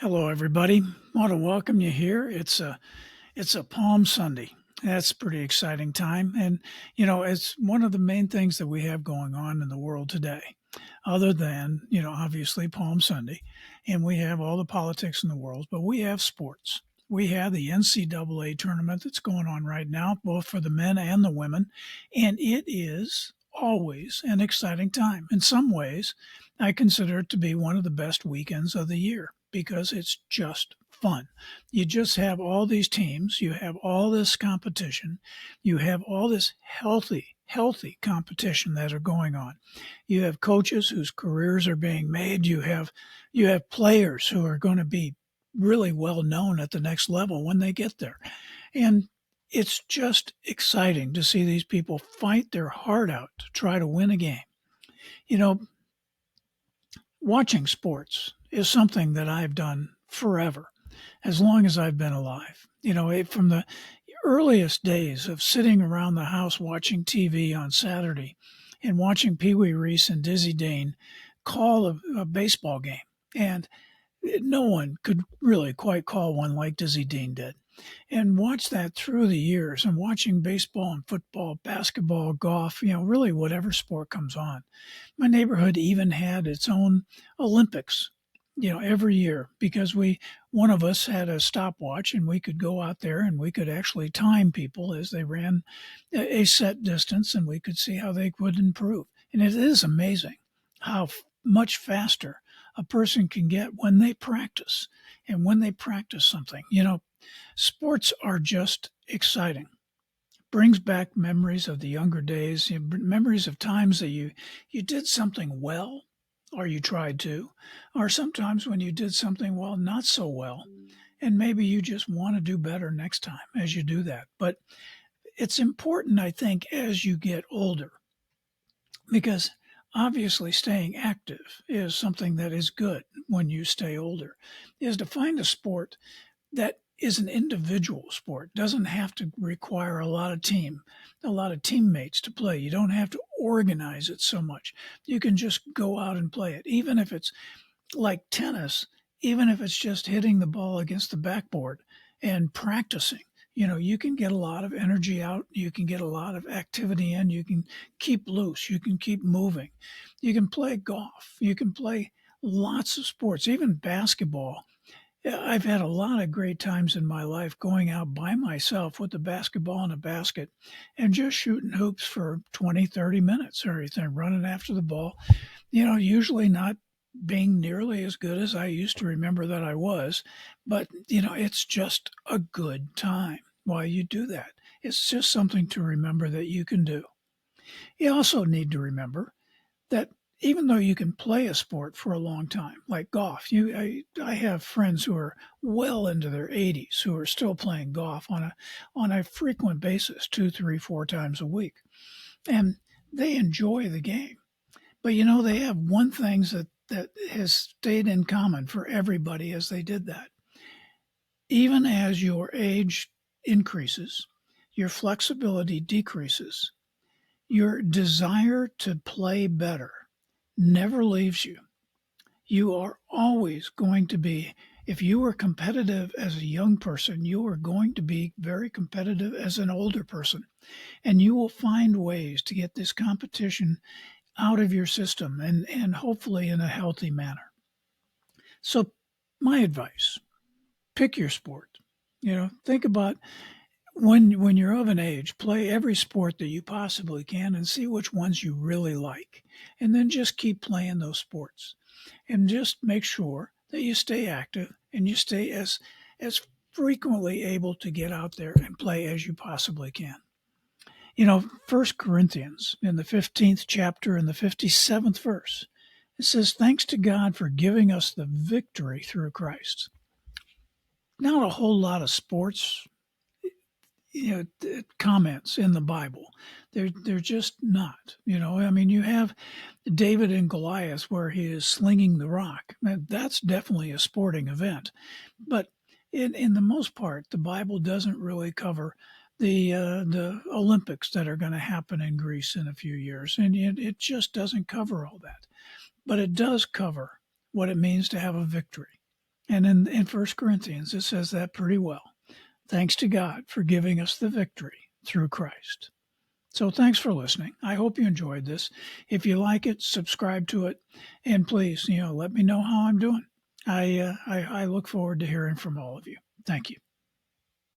Hello, everybody. Want to welcome you here. It's a Palm Sunday. That's a pretty exciting time, and it's one of the main things that we have going on in the world today. Other than obviously Palm Sunday, and we have all the politics in the world, but we have sports. We have the NCAA tournament that's going on right now, both for the men and the women, and it is always an exciting time. In some ways, I consider it to be one of the best weekends of the year because it's just fun. You just have all these teams, you have all this competition, you have all this healthy competition that are going on. You have coaches whose careers are being made. You have players who are going to be really well known at the next level when they get there. And it's just exciting to see these people fight their heart out to try to win a game. You know, watching sports is something that I've done forever, as long as I've been alive. From the earliest days of sitting around the house watching TV on Saturday and watching Pee Wee Reese and Dizzy Dane call a baseball game. And no one could really quite call one like Dizzy Dean did. And watch that through the years and watching baseball and football, basketball, golf, really whatever sport comes on. My neighborhood even had its own Olympics, every year because one of us had a stopwatch and we could go out there and we could actually time people as they ran a set distance and we could see how they would improve. And it is amazing how much faster a person can get when they practice and when they practice something. Sports are just exciting. Brings back memories of the younger days, memories of times that you did something well, or you tried to, or sometimes when you did something well, not so well, and maybe you just want to do better next time as you do that. But it's important, I think, as you get older, because obviously staying active is something that is good when you stay older, is to find a sport that is an individual sport. Doesn't have to require a lot of teammates to play. You don't have to organize it so much. You can just go out and play it. Even if it's like tennis, even if it's just hitting the ball against the backboard and practicing, you can get a lot of energy out. You can get a lot of activity in. You can keep loose. You can keep moving. You can play golf. You can play lots of sports, even basketball. Yeah, I've had a lot of great times in my life going out by myself with the basketball in a basket and just shooting hoops for 20, 30 minutes or anything, running after the ball, usually not being nearly as good as I used to remember that I was. But, it's just a good time while you do that. It's just something to remember that you can do. You also need to remember that even though you can play a sport for a long time, like golf, I have friends who are well into their 80s who are still playing golf on a frequent basis, two, three, four times a week, and they enjoy the game. But they have one thing that has stayed in common for everybody as they did that. Even as your age increases, your flexibility decreases, your desire to play better never leaves you. You are always going to be, if you were competitive as a young person, you are going to be very competitive as an older person. And you will find ways to get this competition out of your system and hopefully in a healthy manner. So, my advice, pick your sport. Think about when you're of an age, play every sport that you possibly can and see which ones you really like. And then just keep playing those sports. And just make sure that you stay active and you stay as frequently able to get out there and play as you possibly can. First Corinthians in the 15th chapter and the 57th verse, it says, "Thanks to God for giving us the victory through Christ." Not a whole lot of sports comments in the Bible. They're just not. I mean, you have David and Goliath where he is slinging the rock. That's definitely a sporting event, but in the most part, the Bible doesn't really cover the Olympics that are going to happen in Greece in a few years, and it just doesn't cover all that. But it does cover what it means to have a victory. And in 1 Corinthians, it says that pretty well. Thanks to God for giving us the victory through Christ. So thanks for listening. I hope you enjoyed this. If you like it, subscribe to it, and please, let me know how I'm doing. I look forward to hearing from all of you. Thank you.